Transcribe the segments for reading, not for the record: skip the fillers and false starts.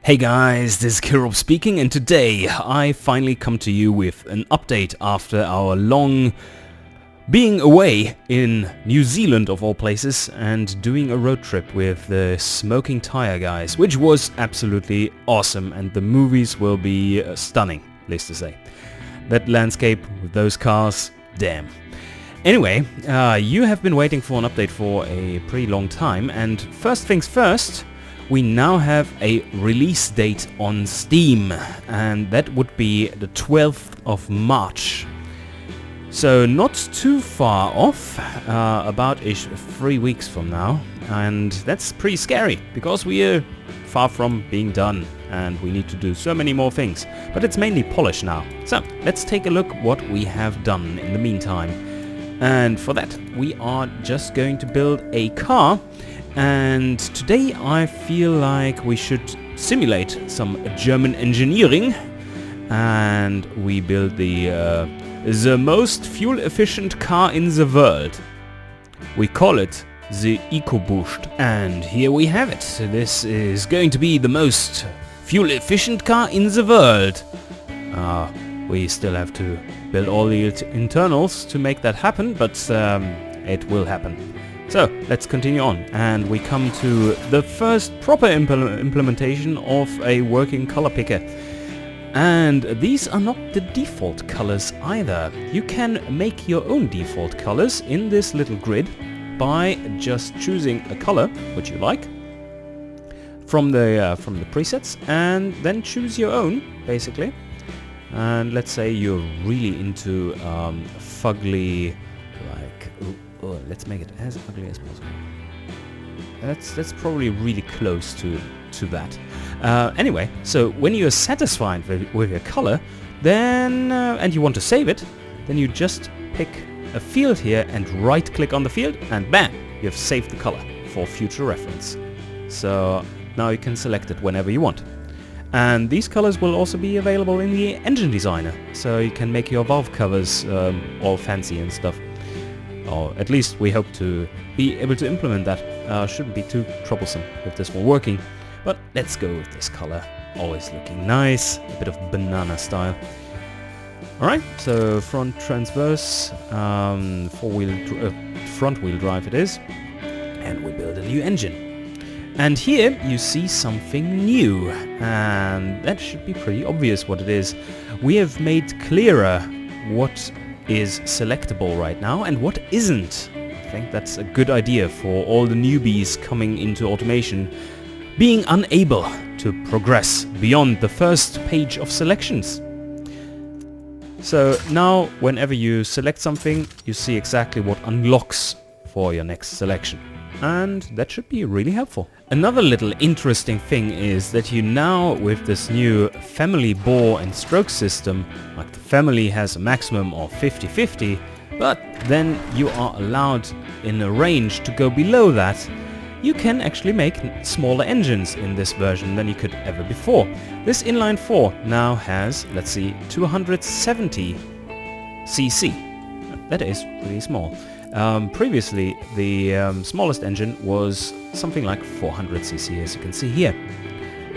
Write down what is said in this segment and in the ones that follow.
Hey guys, this is Killrob speaking, and today I finally come to you with an update after our long being away in New Zealand of all places and doing a road trip with the Smoking Tire guys, which was absolutely awesome, and the movies will be stunning, needless to say. That landscape with those cars, damn. Anyway, you have been waiting for an update for a pretty long time, and first things first, we now have a release date on Steam, and that would be the 12th of March. So not too far off, about 3 weeks from now, and that's pretty scary because we are far from being done and we need to do so many more things, but it's mainly polish now. So let's take a look what we have done in the meantime, and for that we are just going to build a car. And today I feel like we should simulate some German engineering, and we build the most fuel-efficient car in the world. We call it the EcoBoost, and here we have it. This is going to be the most fuel-efficient car in the world. We still have to build all the internals to make that happen, but it will happen. So let's continue on, and we come to the first proper implementation of a working color picker. And these are not the default colors either. You can make your own default colors in this little grid by just choosing a color which you like from the presets, and then choose your own basically. And let's say you're really into fugly, like. Oh, let's make it as ugly as possible. That's probably really close to that. Anyway, so when you're satisfied with your color, then and you want to save it, then you just pick a field here and right-click on the field, and bam, you have saved the color for future reference. So now you can select it whenever you want. And these colors will also be available in the engine designer, so you can make your valve covers all fancy and stuff. Or at least we hope to be able to implement that. Shouldn't be too troublesome with this one working. But let's go with this color. Always looking nice. A bit of banana style. Alright, so front transverse, front wheel drive it is. And we build a new engine. And here you see something new. And that should be pretty obvious what it is. We have made clearer what is selectable right now and what isn't. I think that's a good idea for all the newbies coming into automation, being unable to progress beyond the first page of selections. So now whenever you select something, you see exactly what unlocks for your next selection, and that should be really helpful. Another little interesting thing is that you now, with this new family bore and stroke system, like the family has a maximum of 50-50, but then you are allowed in a range to go below that. You can actually make smaller engines in this version than you could ever before. This inline 4 now has, let's see, 270 cc. That is pretty small. Previously, the smallest engine was something like 400 cc, as you can see here.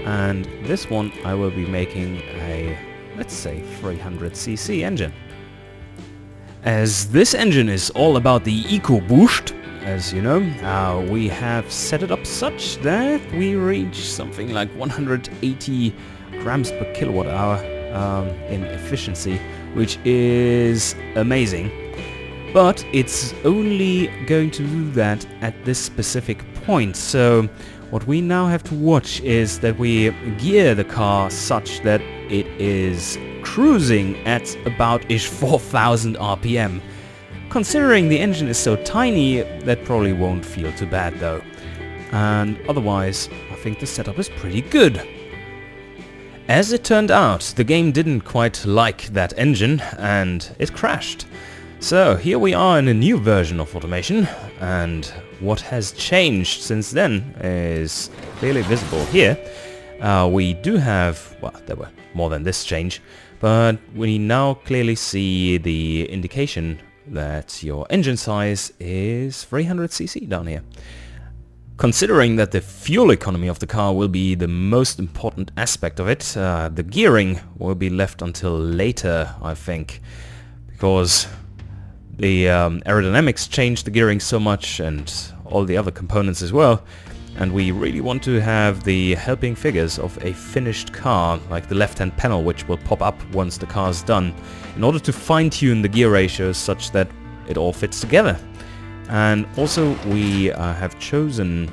And this one I will be making a, let's say, 300 cc engine. As this engine is all about the EcoBoost, as you know, we have set it up such that we reach something like 180 grams per kilowatt hour in efficiency, which is amazing. But it's only going to do that at this specific point. So what we now have to watch is that we gear the car such that it is cruising at about 4,000 RPM. Considering the engine is so tiny, that probably won't feel too bad though. And otherwise, I think the setup is pretty good. As it turned out, the game didn't quite like that engine and it crashed. So here we are in a new version of automation, and what has changed since then is clearly visible here. We do have, well, there were more than this change, but we now clearly see the indication that your engine size is 300 cc down here. Considering that the fuel economy of the car will be the most important aspect of it, the gearing will be left until later, I think, because the aerodynamics changed the gearing so much and all the other components as well, and we really want to have the helping figures of a finished car, like the left-hand panel, which will pop up once the car is done, in order to fine-tune the gear ratios such that it all fits together. And also we have chosen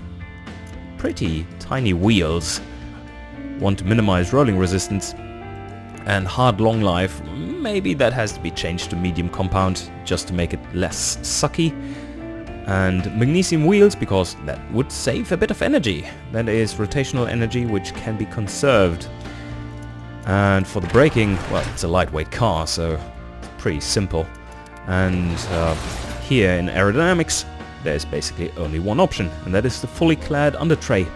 pretty tiny wheels. Want to minimize rolling resistance and hard long life. Maybe that has to be changed to medium compound just to make it less sucky. And magnesium wheels because that would save a bit of energy. That is rotational energy which can be conserved. And for the braking, well, it's a lightweight car, so it's pretty simple. And here in aerodynamics, there's basically only one option, and that is the fully clad under tray.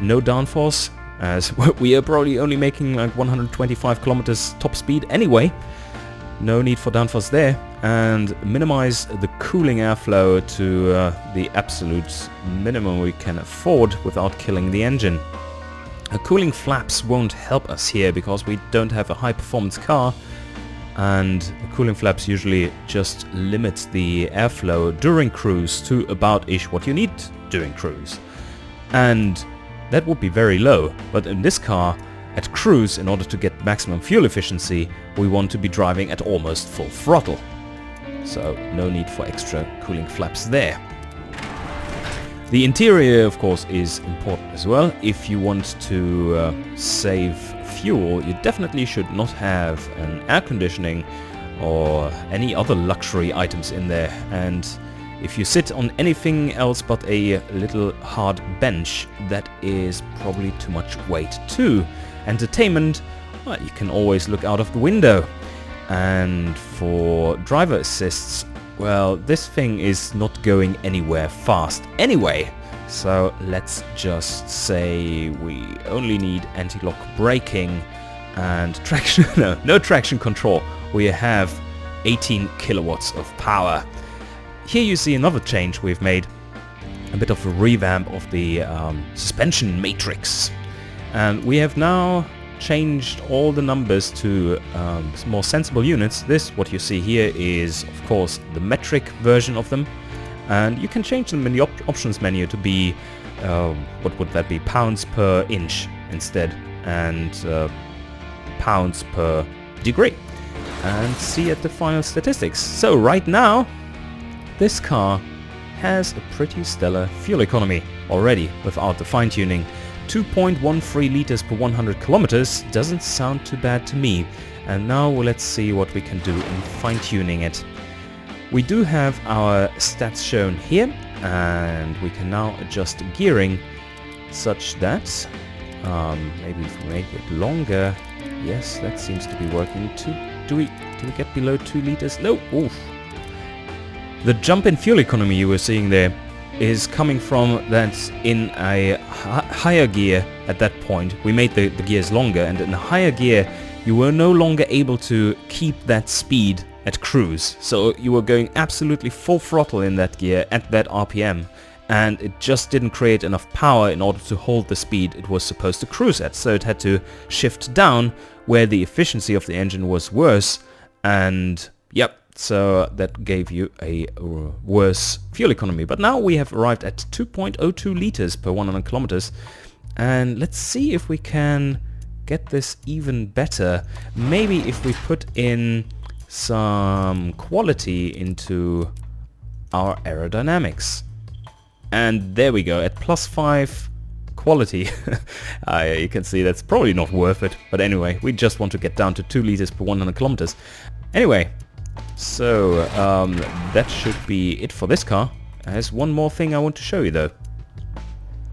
No downforce, as we are probably only making like 125 kilometers top speed anyway. No need for downforce there, and minimize the cooling airflow to the absolute minimum we can afford without killing the engine. Cooling flaps won't help us here because we don't have a high performance car, and the cooling flaps usually just limit the airflow during cruise to about-ish what you need during cruise. And that would be very low, but in this car, at cruise, in order to get maximum fuel efficiency, we want to be driving at almost full throttle. So no need for extra cooling flaps there. The interior, of course, is important as well. If you want to save fuel, you definitely should not have an air conditioning or any other luxury items in there. And if you sit on anything else but a little hard bench, that is probably too much weight too. Entertainment, well, you can always look out of the window. And for driver assists, well, this thing is not going anywhere fast anyway. So let's just say we only need anti-lock braking and traction. No traction control. We have 18 kilowatts of power. Here you see another change we've made. A bit of a revamp of the suspension matrix. And we have now changed all the numbers to more sensible units. This, what you see here, is of course the metric version of them, and you can change them in the options menu to be what would that be, pounds per inch instead, and pounds per degree, and see at the final statistics. So right now this car has a pretty stellar fuel economy already without the fine-tuning. 2.13 liters per 100 kilometers doesn't sound too bad to me. And now let's see what we can do in fine-tuning it. We do have our stats shown here, and we can now adjust gearing such that maybe if we make it longer. Yes, that seems to be working. Do we get below 2 liters? No. Oof. The jump in fuel economy you were seeing there is coming from that in a higher gear at that point. We made the gears longer, and in a higher gear you were no longer able to keep that speed at cruise. So you were going absolutely full throttle in that gear at that RPM, and it just didn't create enough power in order to hold the speed it was supposed to cruise at. So it had to shift down where the efficiency of the engine was worse, and yep, so that gave you a worse fuel economy. But now we have arrived at 2.02 liters per 100 kilometers. And let's see if we can get this even better. Maybe if we put in some quality into our aerodynamics. And there we go, at +5 quality. You can see that's probably not worth it. But anyway, we just want to get down to 2 liters per 100 kilometers. Anyway, so that should be it for this car. There's one more thing I want to show you though.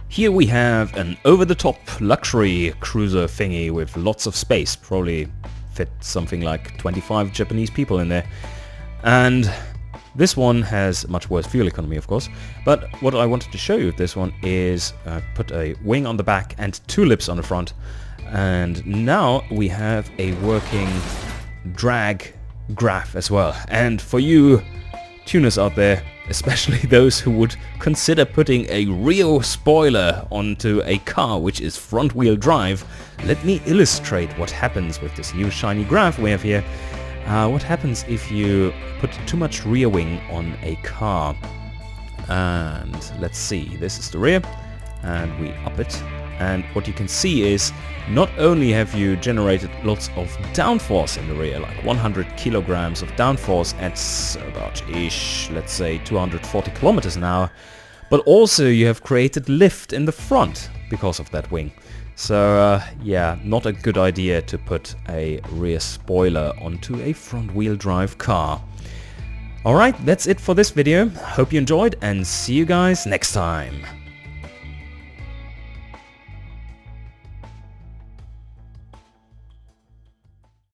Here we have an over-the-top luxury cruiser thingy with lots of space. Probably fit something like 25 Japanese people in there. And this one has much worse fuel economy, of course. But what I wanted to show you with this one is put a wing on the back and tulips on the front. And now we have a working drag graph as well. And for you tuners out there, especially those who would consider putting a rear spoiler onto a car which is front-wheel drive, let me illustrate what happens with this new shiny graph we have here. What happens if you put too much rear wing on a car? And let's see, this is the rear, and we up it. And what you can see is not only have you generated lots of downforce in the rear, like 100 kilograms of downforce at about let's say 240 kilometers an hour, but also you have created lift in the front because of that wing. So yeah, not a good idea to put a rear spoiler onto a front-wheel drive car. Alright, that's it for this video. Hope you enjoyed and see you guys next time.